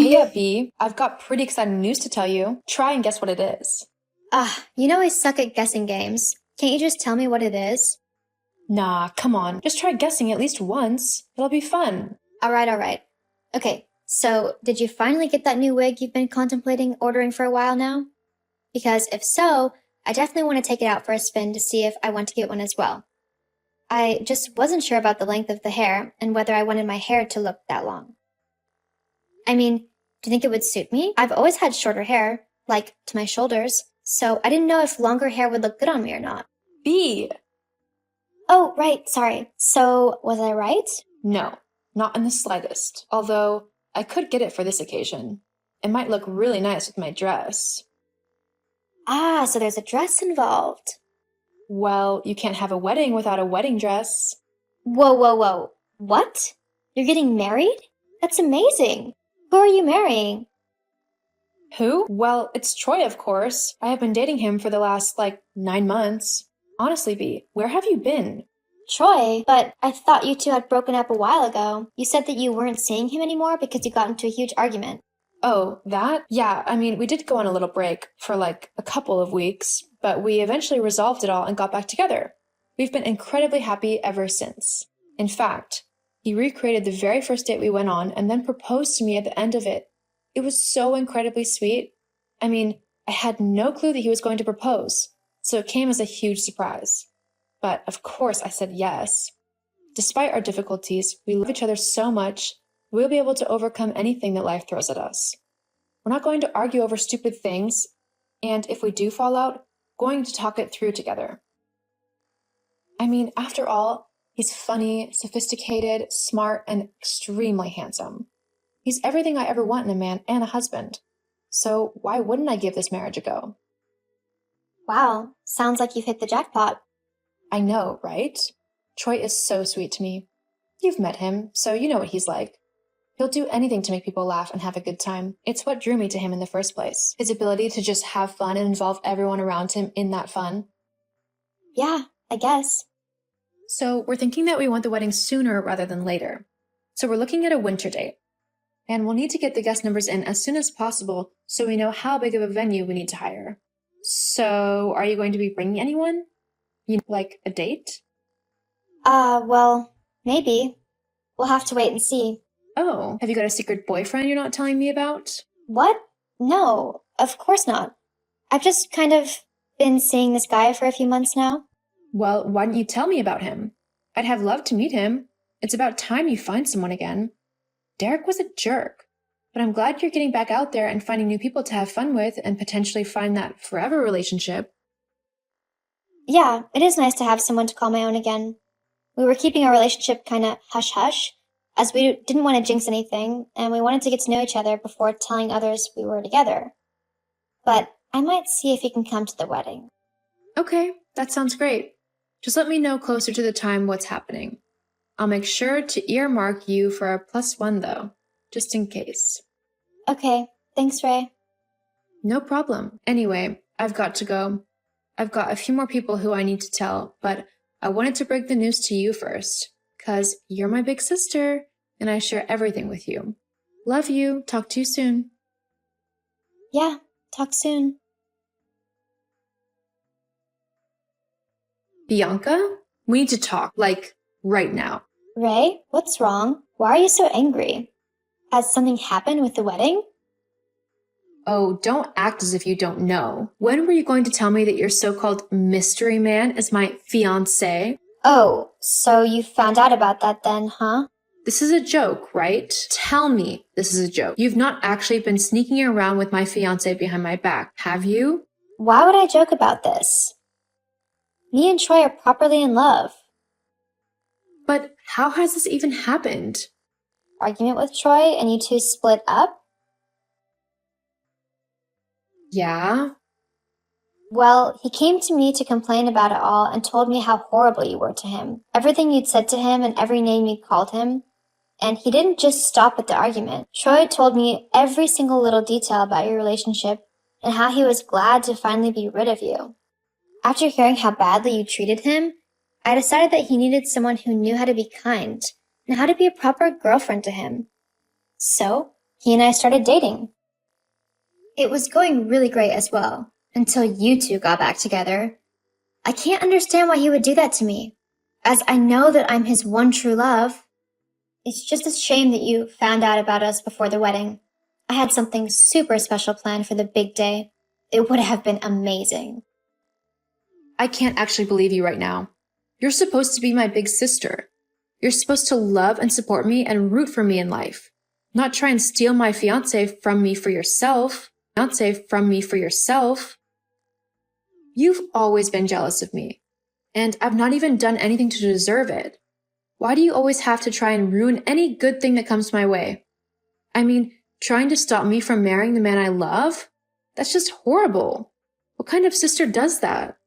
Hey, B, I've got pretty exciting news to tell you. Try and guess what it is. You know I suck at guessing games. Can't you just tell me what it is? Nah, come on. Just try guessing at least once. It'll be fun. Alright. Okay, so did you finally get that new wig you've been contemplating ordering for a while now? Because if so, I definitely want to take it out for a spin to see if I want to get one as well. I just wasn't sure about the length of the hair and whether I wanted my hair to look that long. I mean, do you think it would suit me? I've always had shorter hair, like to my shoulders, so I didn't know if longer hair would look good on me or not. B! Oh, right, sorry. So, was I right? No, not in the slightest. Although, I could get it for this occasion. It might look really nice with my dress. So there's a dress involved. Well, you can't have a wedding without a wedding dress. Whoa. What? You're getting married? That's amazing. Who are you marrying? Who? Well, it's Troy, of course. I have been dating him for the last, 9 months. Honestly, B, where have you been? Troy? But I thought you two had broken up a while ago. You said that you weren't seeing him anymore because you got into a huge argument. Oh, that? Yeah, I mean, we did go on a little break for a couple of weeks, but we eventually resolved it all and got back together. We've been incredibly happy ever since. In fact, he recreated the very first date we went on and then proposed to me at the end of it. It was so incredibly sweet. I mean, I had no clue that he was going to propose, so it came as a huge surprise. But of course I said yes. Despite our difficulties, we love each other so much, we'll be able to overcome anything that life throws at us. We're not going to argue over stupid things, and if we do fall out, going to talk it through together. I mean, after all, he's funny, sophisticated, smart, and extremely handsome. He's everything I ever want in a man and a husband. So why wouldn't I give this marriage a go? Wow, sounds like you've hit the jackpot. I know, right? Troy is so sweet to me. You've met him, so you know what he's like. He'll do anything to make people laugh and have a good time. It's what drew me to him in the first place. His ability to just have fun and involve everyone around him in that fun. Yeah, I guess. So we're thinking that we want the wedding sooner rather than later. So we're looking at a winter date. And we'll need to get the guest numbers in as soon as possible so we know how big of a venue we need to hire. So are you going to be bringing anyone? Like a date? Well, maybe. We'll have to wait and see. Oh, have you got a secret boyfriend you're not telling me about? What? No, of course not. I've just kind of been seeing this guy for a few months now. Well, why didn't you tell me about him? I'd have loved to meet him. It's about time you find someone again. Derek was a jerk, but I'm glad you're getting back out there and finding new people to have fun with and potentially find that forever relationship. Yeah, it is nice to have someone to call my own again. We were keeping our relationship kinda hush-hush, as we didn't want to jinx anything, and we wanted to get to know each other before telling others we were together. But I might see if he can come to the wedding. Okay, that sounds great. Just let me know closer to the time what's happening. I'll make sure to earmark you for a +1 though, just in case. Okay, thanks, Ray. No problem. Anyway, I've got to go. I've got a few more people who I need to tell, but I wanted to break the news to you first, 'cause you're my big sister, and I share everything with you. Love you. Talk to you soon. Yeah, talk soon. Bianca, we need to talk, right now. Ray, what's wrong? Why are you so angry? Has something happened with the wedding? Oh, don't act as if you don't know. When were you going to tell me that your so-called mystery man is my fiancé? Oh, so you found out about that then, huh? This is a joke, right? Tell me this is a joke. You've not actually been sneaking around with my fiancé behind my back, have you? Why would I joke about this? Me and Troy are properly in love. But how has this even happened? Argument with Troy and you two split up? Yeah? Well, he came to me to complain about it all and told me how horrible you were to him. Everything you'd said to him and every name you'd called him. And he didn't just stop at the argument. Troy told me every single little detail about your relationship and how he was glad to finally be rid of you. After hearing how badly you treated him, I decided that he needed someone who knew how to be kind and how to be a proper girlfriend to him. So, he and I started dating. It was going really great as well, until you two got back together. I can't understand why he would do that to me, as I know that I'm his one true love. It's just a shame that you found out about us before the wedding. I had something super special planned for the big day. It would have been amazing. I can't actually believe you right now. You're supposed to be my big sister. You're supposed to love and support me and root for me in life, not try and steal my fiancé from me for yourself. You've always been jealous of me, and I've not even done anything to deserve it. Why do you always have to try and ruin any good thing that comes my way? I mean, trying to stop me from marrying the man I love? That's just horrible. What kind of sister does that?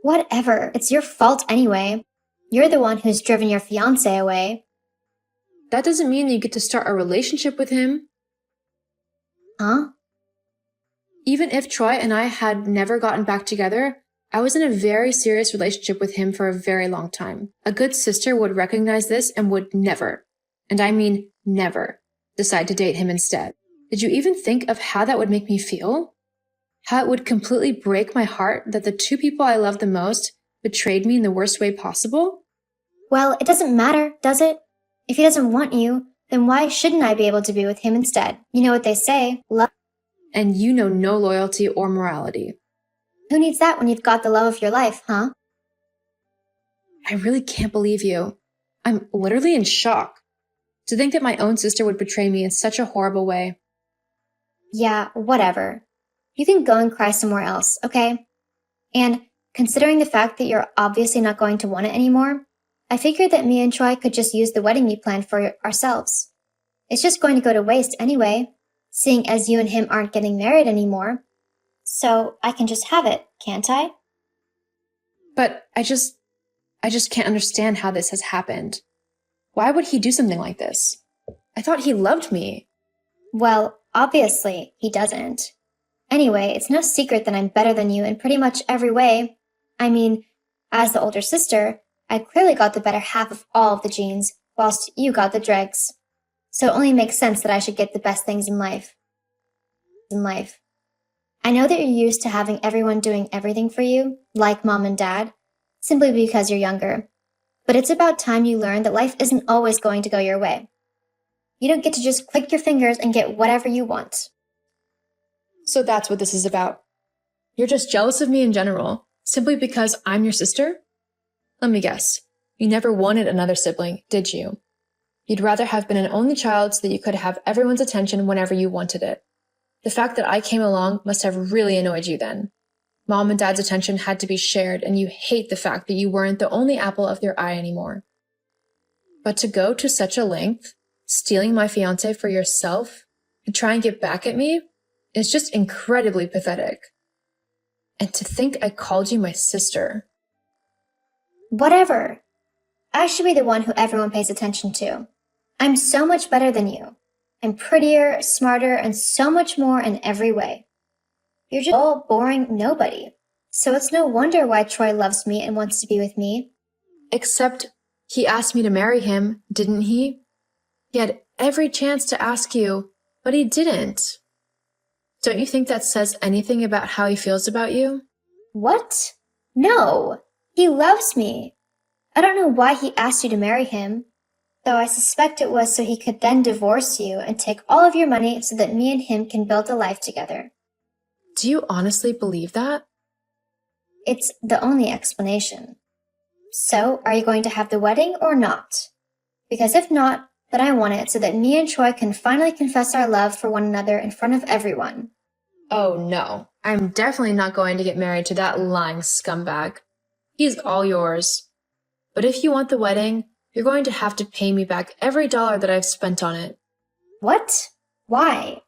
Whatever, it's your fault anyway. You're the one who's driven your fiancé away. That doesn't mean you get to start a relationship with him. Huh? Even if Troy and I had never gotten back together, I was in a very serious relationship with him for a very long time. A good sister would recognize this and would never, and I mean never, decide to date him instead. Did you even think of how that would make me feel? How it would completely break my heart that the two people I love the most betrayed me in the worst way possible? Well, it doesn't matter, does it? If he doesn't want you, then why shouldn't I be able to be with him instead? You know what they say, love. And you know no loyalty or morality. Who needs that when you've got the love of your life, huh? I really can't believe you. I'm literally in shock. To think that my own sister would betray me in such a horrible way. Yeah, whatever. You can go and cry somewhere else, okay? And considering the fact that you're obviously not going to want it anymore, I figured that me and Troy could just use the wedding you planned for ourselves. It's just going to go to waste anyway, seeing as you and him aren't getting married anymore. So I can just have it, can't I? But I just can't understand how this has happened. Why would he do something like this? I thought he loved me. Well, obviously, he doesn't. Anyway, it's no secret that I'm better than you in pretty much every way. I mean, as the older sister, I clearly got the better half of all of the genes, whilst you got the dregs. So it only makes sense that I should get the best things in life. I know that you're used to having everyone doing everything for you, like mom and dad, simply because you're younger. But it's about time you learn that life isn't always going to go your way. You don't get to just click your fingers and get whatever you want. So that's what this is about. You're just jealous of me in general, simply because I'm your sister? Let me guess. You never wanted another sibling, did you? You'd rather have been an only child so that you could have everyone's attention whenever you wanted it. The fact that I came along must have really annoyed you then. Mom and Dad's attention had to be shared, and you hate the fact that you weren't the only apple of their eye anymore. But to go to such a length, stealing my fiancé for yourself, and try and get back at me, is just incredibly pathetic. And to think I called you my sister. Whatever. I should be the one who everyone pays attention to. I'm so much better than you. I'm prettier, smarter, and so much more in every way. You're just all boring nobody. So it's no wonder why Troy loves me and wants to be with me. Except he asked me to marry him, didn't he? He had every chance to ask you, but he didn't. Don't you think that says anything about how he feels about you? What? No. He loves me. I don't know why he asked you to marry him, though I suspect it was so he could then divorce you and take all of your money so that me and him can build a life together. Do you honestly believe that? It's the only explanation. So, are you going to have the wedding or not? Because if not, then I want it so that me and Troy can finally confess our love for one another in front of everyone. Oh no, I'm definitely not going to get married to that lying scumbag. He's all yours. But if you want the wedding, you're going to have to pay me back every dollar that I've spent on it. What? Why?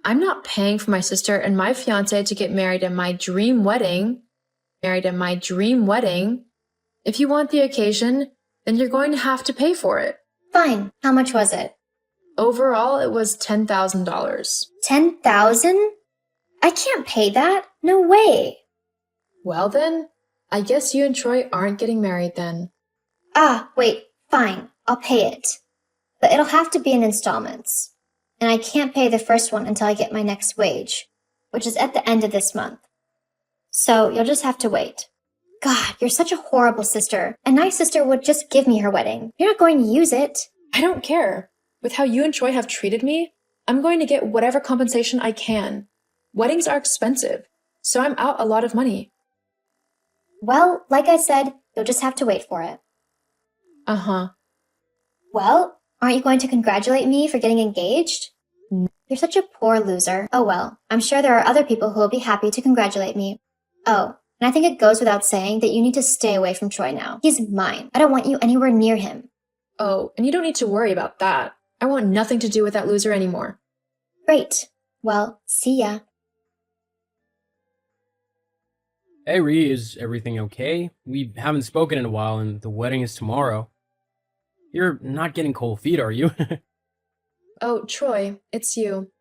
I'm not paying for my sister and my fiancé to get married at my dream wedding. If you want the occasion, then you're going to have to pay for it. Fine. How much was it? Overall, it was $10,000. $10,000? I can't pay that. No way. Well then, I guess you and Troy aren't getting married then. Ah, wait. Fine. I'll pay it. But it'll have to be in installments. and I can't pay the first one until I get my next wage, which is at the end of this month. So you'll just have to wait. God, you're such a horrible sister. A nice sister would just give me her wedding. You're not going to use it. I don't care. With how you and Troy have treated me, I'm going to get whatever compensation I can. Weddings are expensive, so I'm out a lot of money. Well, like I said, you'll just have to wait for it. Uh-huh. Well, aren't you going to congratulate me for getting engaged? No. You're such a poor loser. Oh well, I'm sure there are other people who will be happy to congratulate me. Oh, and I think it goes without saying that you need to stay away from Troy now. He's mine. I don't want you anywhere near him. Oh, and you don't need to worry about that. I want nothing to do with that loser anymore. Great. Well, see ya. Hey, Ree, is everything okay? We haven't spoken in a while, and the wedding is tomorrow. You're not getting cold feet, are you? Oh, Troy, it's you.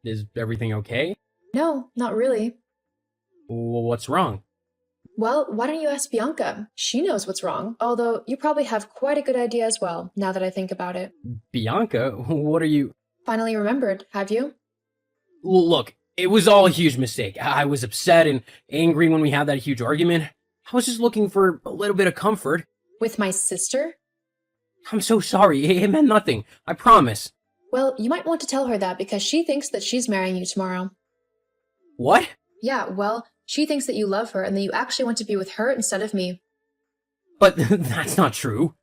Is everything okay? No, not really. Well, what's wrong? Well, why don't you ask Bianca? She knows what's wrong, although you probably have quite a good idea as well, now that I think about it. Bianca, what are you... Finally remembered, have you? Look, it was all a huge mistake. I was upset and angry when we had that huge argument. I was just looking for a little bit of comfort. With my sister? I'm so sorry. It meant nothing. I promise. Well, you might want to tell her that because she thinks that she's marrying you tomorrow. What? Yeah, well, she thinks that you love her and that you actually want to be with her instead of me. But that's not true.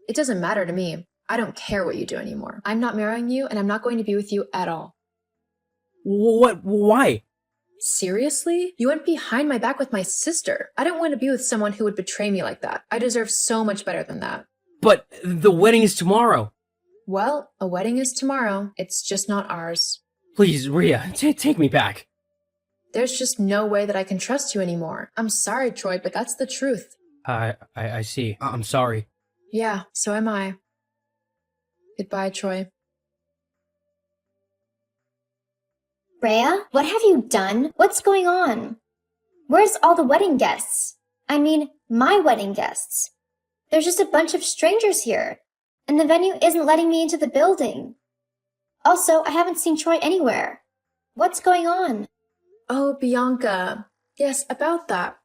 It doesn't matter to me. I don't care what you do anymore. I'm not marrying you and I'm not going to be with you at all. What? Why? Seriously? You went behind my back with my sister. I don't want to be with someone who would betray me like that. I deserve so much better than that. But the wedding is tomorrow. Well, a wedding is tomorrow. It's just not ours. Please, Rhea, take me back. There's just no way that I can trust you anymore. I'm sorry, Troy, but that's the truth. I see. I'm sorry. Yeah, so am I. Goodbye, Troy. Rhea, what have you done? What's going on? Where's all the wedding guests? I mean, my wedding guests. There's just a bunch of strangers here, and the venue isn't letting me into the building. Also, I haven't seen Troy anywhere. What's going on? Oh, Bianca. Yes, about that.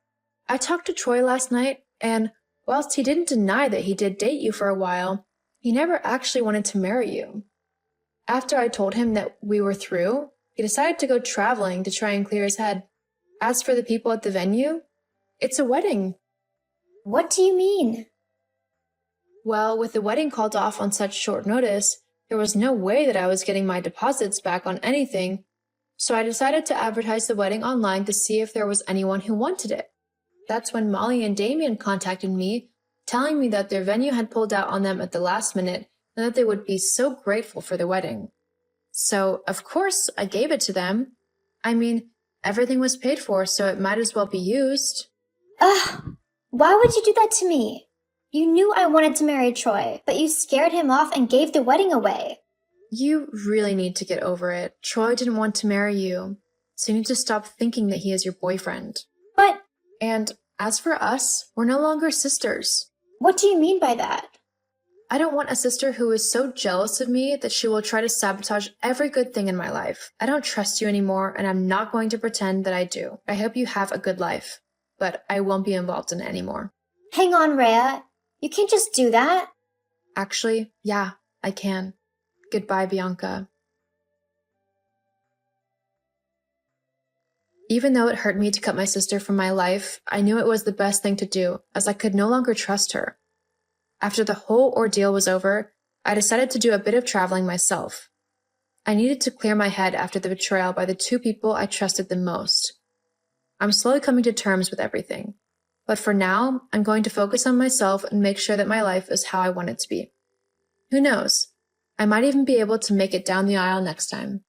I talked to Troy last night, and whilst he didn't deny that he did date you for a while, he never actually wanted to marry you. After I told him that we were through, he decided to go traveling to try and clear his head. As for the people at the venue, it's a wedding. What do you mean? Well, with the wedding called off on such short notice, there was no way that I was getting my deposits back on anything, so I decided to advertise the wedding online to see if there was anyone who wanted it. That's when Molly and Damien contacted me, telling me that their venue had pulled out on them at the last minute and that they would be so grateful for the wedding. So, of course, I gave it to them. I mean, everything was paid for, so it might as well be used. Ugh! Why would you do that to me? You knew I wanted to marry Troy, but you scared him off and gave the wedding away. You really need to get over it. Troy didn't want to marry you, so you need to stop thinking that he is your boyfriend. But... And as for us, we're no longer sisters. What do you mean by that? I don't want a sister who is so jealous of me that she will try to sabotage every good thing in my life. I don't trust you anymore, and I'm not going to pretend that I do. I hope you have a good life, but I won't be involved in it anymore. Hang on, Rhea. You can't just do that. Actually, yeah, I can. Goodbye, Bianca. Even though it hurt me to cut my sister from my life, I knew it was the best thing to do, as I could no longer trust her. After the whole ordeal was over, I decided to do a bit of traveling myself. I needed to clear my head after the betrayal by the two people I trusted the most. I'm slowly coming to terms with everything, but for now, I'm going to focus on myself and make sure that my life is how I want it to be. Who knows? I might even be able to make it down the aisle next time.